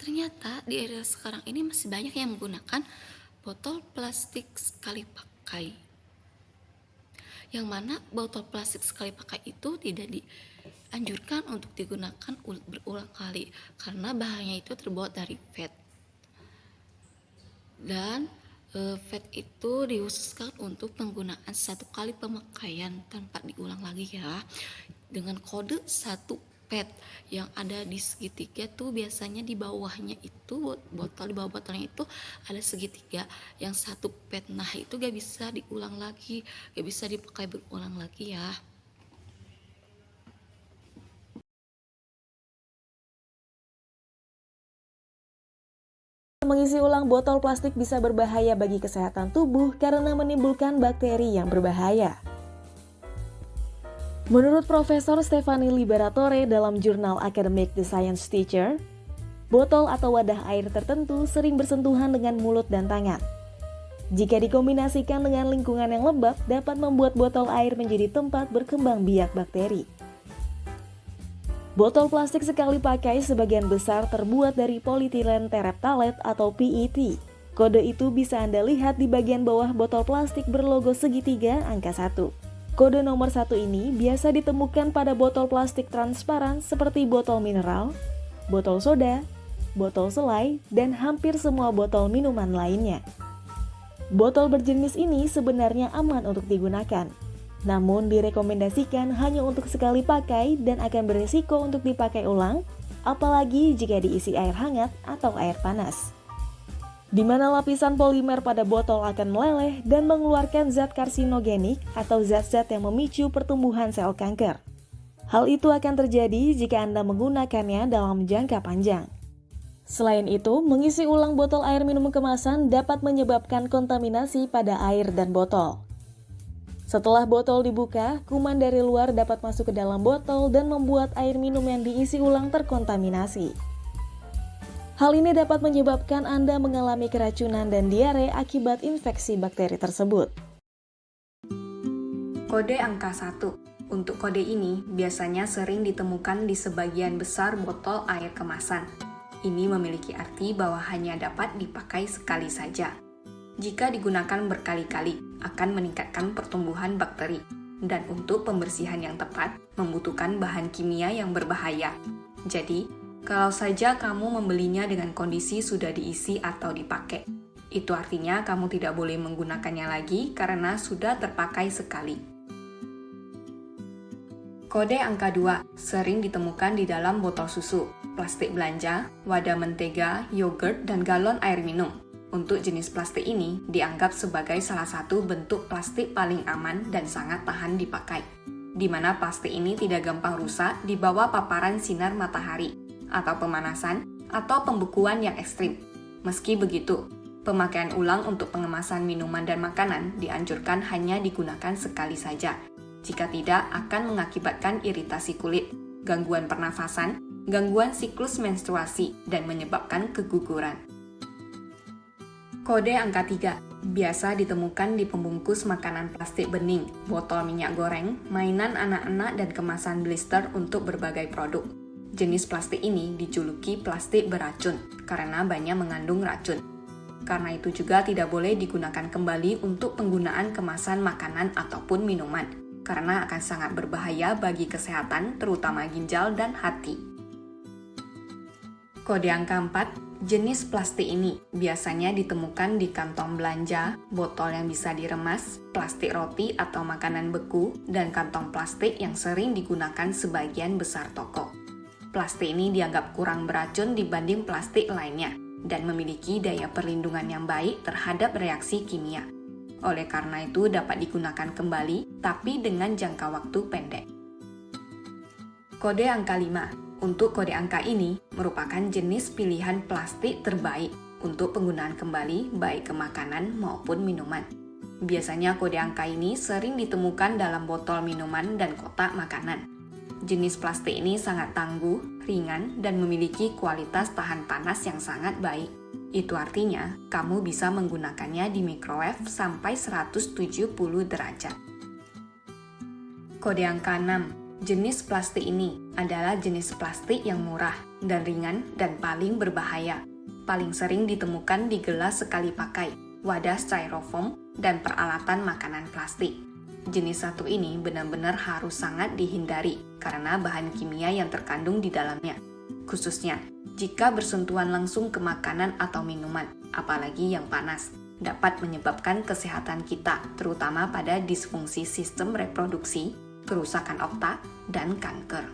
Ternyata di era sekarang ini masih banyak yang menggunakan botol plastik sekali pakai. Yang mana botol plastik sekali pakai itu tidak dianjurkan untuk digunakan berulang kali karena bahannya itu terbuat dari PET. Dan PET itu dikhususkan untuk penggunaan satu kali pemakaian tanpa diulang lagi ya, dengan kode 1 PET yang ada di segitiga tuh biasanya di bawahnya itu botol, di bawah botolnya itu ada segitiga yang 1 PET. Nah itu gak bisa diulang lagi, gak bisa dipakai berulang lagi ya. Mengisi ulang botol plastik bisa berbahaya bagi kesehatan tubuh karena menimbulkan bakteri yang berbahaya. Menurut Profesor Stefani Liberatore dalam jurnal Academic The Science Teacher, botol atau wadah air tertentu sering bersentuhan dengan mulut dan tangan. Jika dikombinasikan dengan lingkungan yang lembab, dapat membuat botol air menjadi tempat berkembang biak bakteri. Botol plastik sekali pakai sebagian besar terbuat dari polyethylene terephthalate atau PET. Kode itu bisa Anda lihat di bagian bawah botol plastik berlogo segitiga angka 1. Kode nomor 1 ini biasa ditemukan pada botol plastik transparan seperti botol mineral, botol soda, botol selai, dan hampir semua botol minuman lainnya. Botol berjenis ini sebenarnya aman untuk digunakan, namun direkomendasikan hanya untuk sekali pakai dan akan berisiko untuk dipakai ulang, apalagi jika diisi air hangat atau air panas. Di mana lapisan polimer pada botol akan meleleh dan mengeluarkan zat karsinogenik atau zat-zat yang memicu pertumbuhan sel kanker. Hal itu akan terjadi jika Anda menggunakannya dalam jangka panjang. Selain itu, mengisi ulang botol air minum kemasan dapat menyebabkan kontaminasi pada air dan botol. Setelah botol dibuka, kuman dari luar dapat masuk ke dalam botol dan membuat air minum yang diisi ulang terkontaminasi. Hal ini dapat menyebabkan Anda mengalami keracunan dan diare akibat infeksi bakteri tersebut. Kode angka 1. Untuk kode ini biasanya sering ditemukan di sebagian besar botol air kemasan. Ini memiliki arti bahwa hanya dapat dipakai sekali saja. Jika digunakan berkali-kali, akan meningkatkan pertumbuhan bakteri. Dan untuk pembersihan yang tepat, membutuhkan bahan kimia yang berbahaya. Jadi, kalau saja kamu membelinya dengan kondisi sudah diisi atau dipakai, itu artinya kamu tidak boleh menggunakannya lagi karena sudah terpakai sekali. Kode angka 2 sering ditemukan di dalam botol susu, plastik belanja, wadah mentega, yogurt, dan galon air minum. Untuk jenis plastik ini dianggap sebagai salah satu bentuk plastik paling aman dan sangat tahan dipakai, di mana plastik ini tidak gampang rusak di bawah paparan sinar matahari, atau pemanasan, atau pembekuan yang ekstrim. Meski begitu, pemakaian ulang untuk pengemasan minuman dan makanan dianjurkan hanya digunakan sekali saja. Jika tidak, akan mengakibatkan iritasi kulit, gangguan pernafasan, gangguan siklus menstruasi, dan menyebabkan keguguran. Kode angka 3 biasa ditemukan di pembungkus makanan plastik bening, botol minyak goreng, mainan anak-anak, dan kemasan blister untuk berbagai produk. Jenis plastik ini dijuluki plastik beracun karena banyak mengandung racun. Karena itu juga tidak boleh digunakan kembali untuk penggunaan kemasan makanan ataupun minuman, karena akan sangat berbahaya bagi kesehatan, terutama ginjal dan hati. Kode angka 4, jenis plastik ini biasanya ditemukan di kantong belanja, botol yang bisa diremas, plastik roti atau makanan beku, dan kantong plastik yang sering digunakan sebagian besar toko. Plastik ini dianggap kurang beracun dibanding plastik lainnya, dan memiliki daya perlindungan yang baik terhadap reaksi kimia. Oleh karena itu dapat digunakan kembali, tapi dengan jangka waktu pendek. Kode angka 5. Untuk kode angka ini merupakan jenis pilihan plastik terbaik untuk penggunaan kembali baik ke makanan maupun minuman. Biasanya kode angka ini sering ditemukan dalam botol minuman dan kotak makanan. Jenis plastik ini sangat tangguh, ringan, dan memiliki kualitas tahan panas yang sangat baik. Itu artinya, kamu bisa menggunakannya di microwave sampai 170 derajat. Kode angka 6. Jenis plastik ini adalah jenis plastik yang murah dan ringan dan paling berbahaya. Paling sering ditemukan di gelas sekali pakai, wadah styrofoam, dan peralatan makanan plastik. Jenis satu ini benar-benar harus sangat dihindari karena bahan kimia yang terkandung di dalamnya. Khususnya jika bersentuhan langsung ke makanan atau minuman, apalagi yang panas, dapat menyebabkan kesehatan kita, terutama pada disfungsi sistem reproduksi, kerusakan otak, dan kanker.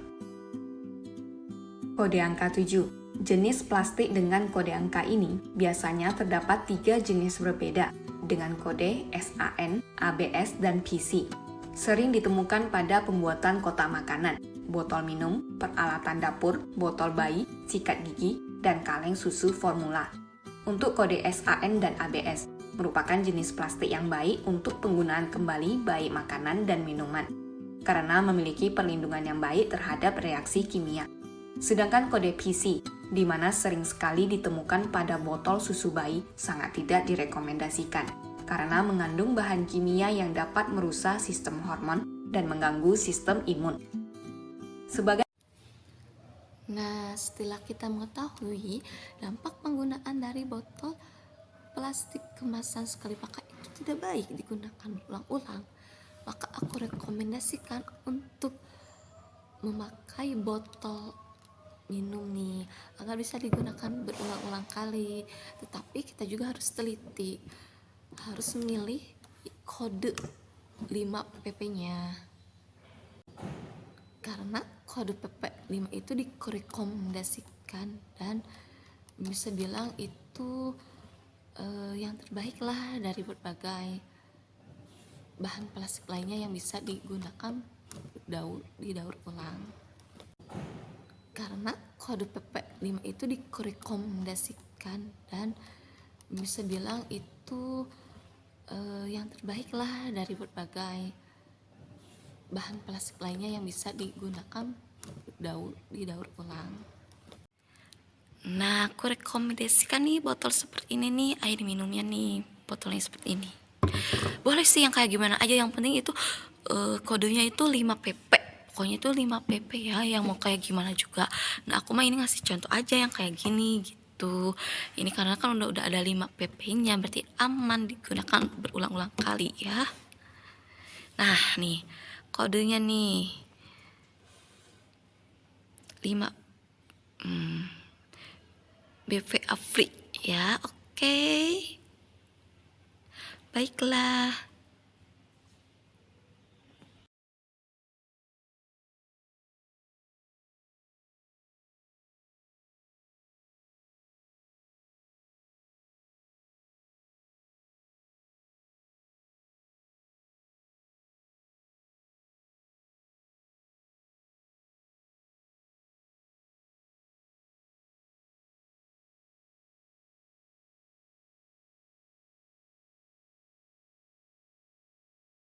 Kode angka 7. Jenis plastik dengan kode angka ini biasanya terdapat 3 jenis berbeda dengan kode SAN, ABS, dan PC. Sering ditemukan pada pembuatan kotak makanan, botol minum, peralatan dapur, botol bayi, sikat gigi, dan kaleng susu formula. Untuk kode SAN dan ABS, merupakan jenis plastik yang baik untuk penggunaan kembali baik makanan dan minuman, karena memiliki perlindungan yang baik terhadap reaksi kimia. Sedangkan kode PC, di mana sering sekali ditemukan pada botol susu bayi, sangat tidak direkomendasikan, karena mengandung bahan kimia yang dapat merusak sistem hormon dan mengganggu sistem imun. Nah, setelah kita mengetahui dampak penggunaan dari botol plastik kemasan sekali pakai itu tidak baik digunakan berulang-ulang, maka aku rekomendasikan untuk memakai botol minum nih agar bisa digunakan berulang-ulang kali. Tetapi kita juga harus teliti, harus memilih kode 5 pp-nya, karena kode pp 5 itu direkomendasikan dan bisa bilang itu yang terbaik lah dari berbagai bahan plastik lainnya yang bisa digunakan didaur ulang. Karena kode pp 5 itu direkomendasikan dan bisa bilang itu yang terbaik lah dari berbagai bahan plastik lainnya yang bisa digunakan didaur ulang. Nah, aku rekomendasikan nih botol seperti ini nih, air minumnya nih, botolnya seperti ini. Boleh sih yang kayak gimana aja, yang penting itu kodenya itu 5 pp. Pokoknya itu 5 pp ya, yang mau kayak gimana juga. Nah, aku mah ini ngasih contoh aja yang kayak gini gitu. Ini karena kan udah ada 5 pp-nya, berarti aman digunakan berulang-ulang kali ya. Nah, nih kodenya nih 5 BVA free ya. Oke. Baiklah.